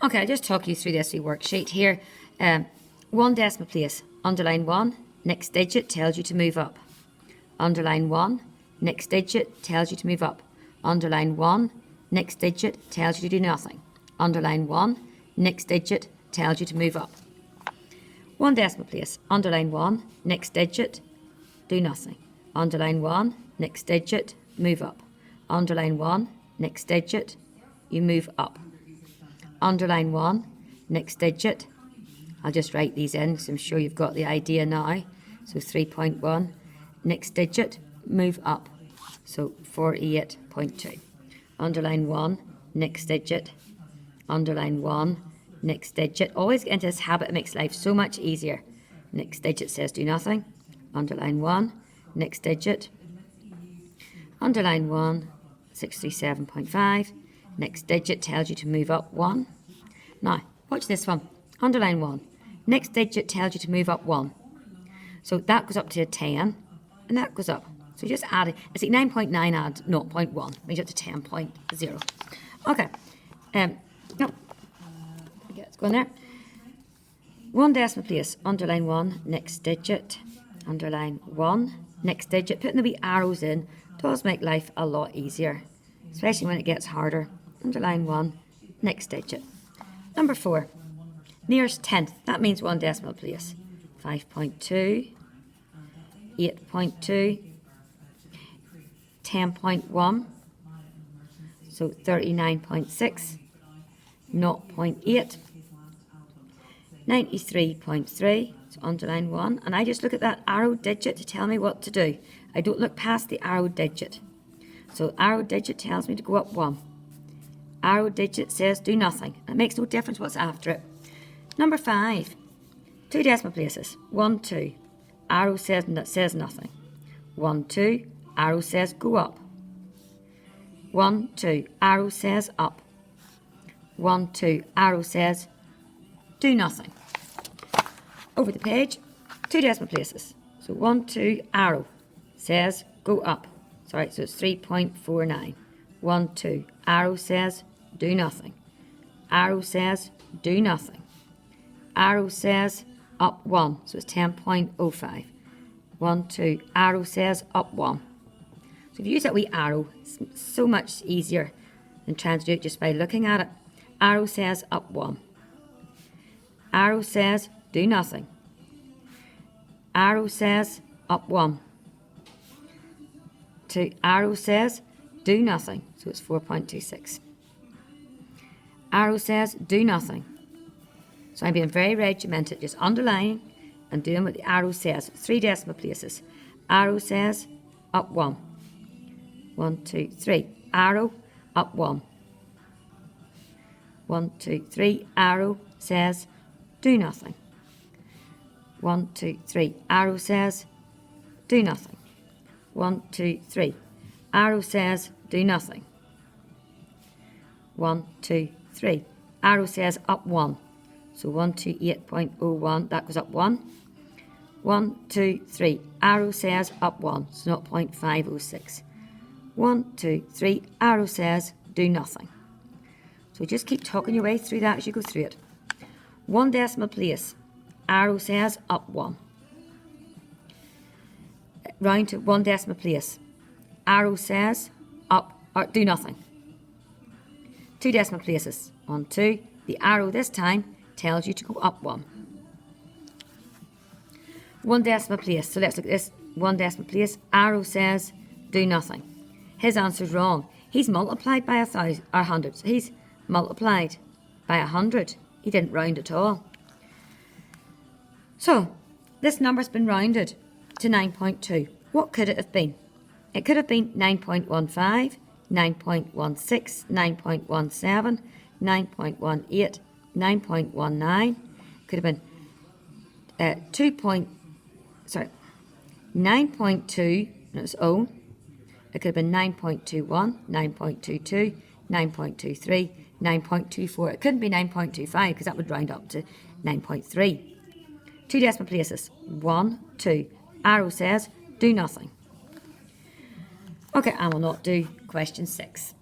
Okay, I'll just talk you through this wee worksheet here. One decimal place, underline 1, next digit tells you to move up. Underline 1, next digit tells you to move up. Underline 1, next digit tells you to do nothing. Underline 1, next digit tells you to move up. One decimal place, underline 1, next digit, do nothing. Underline 1, next digit, move up. Underline 1, next digit, you move up. Underline 1, next digit, I'll just write these in because I'm sure you've got the idea now. So 3.1, next digit, move up. So 48.2. Underline 1, next digit, underline 1, next digit. Always get into this habit, it makes life so much easier. Next digit says do nothing. Underline 1, next digit, underline 1, 637.5. Next digit tells you to move up 1. Now, watch this one. Underline 1. Next digit tells you to move up 1. So that goes up to a 10, and that goes up. So you just add it. It's like 9.9 add 0.1. Makes it to 10.0. Okay. No. Okay, let's go in there. One decimal place. Underline 1. Next digit. Underline 1. Next digit. Putting the wee arrows in does make life a lot easier, especially when it gets harder. Underline 1, next digit. Number 4, nearest tenth. That means one decimal place. 5.2, 8.2, 10.1, so 39.6, 0.8, 93.3, so underline 1. And I just look at that arrow digit to tell me what to do. I don't look past the arrow digit. So arrow digit tells me to go up 1. Arrow digit says do nothing. It makes no difference what's after it. Number 5, 2 decimal places. 1, 2. Arrow says nothing. 1, 2. Arrow says go up. 1, 2. Arrow says up. 1, 2. Arrow says do nothing. Over the page, 2 decimal places. So 1, 2. Arrow says go up. Sorry, so it's 3.49. 1, 2. Arrow says do nothing. Arrow says do nothing. Arrow says up 1, so it's 10.05. 1, 2. Arrow says up 1. So if you use that wee arrow, it's so much easier than trying to do it just by looking at it. Arrow says up 1. Arrow says do nothing. Arrow says up 1. 2. Arrow says do nothing, so it's 4.26. Arrow says do nothing. So I'm being very regimented, just underlining and doing what the arrow says. 3 decimal places. Arrow says up 1. 1, 2, 3. Arrow up 1. 1, 2, 3. Arrow says do nothing. 1, 2, 3. Arrow says do nothing. 1, 2, 3. Arrow says do nothing. 1, 2, 3. Arrow says up 1. So 128.01, that goes up 1. 1, 2, 3. Arrow says up 1, so 0.506. 1, 2, 3. Arrow says do nothing. So just keep talking your way through that as you go through it. 1 decimal place. Arrow says up 1. Round to 1 decimal place. Arrow says up or do nothing. 2 decimal places. 1, 2. The arrow this time tells you to go up 1. 1 decimal place. So let's look at this. 1 decimal place. Arrow says do nothing. His answer's wrong. He's multiplied by 100. So he's multiplied by 100. He didn't round at all. So this number's been rounded to 9.2. What could it have been? It could have been 9.15, 9.16, 9.17, 9.18, 9.19. Could have been 9.2 on its own. It could have been 9.21, 9.22, 9.23, 9.24. It couldn't be 9.25 because that would round up to 9.3. 2 decimal places. 1, 2. Arrow says do nothing. Okay, I will not do question 6.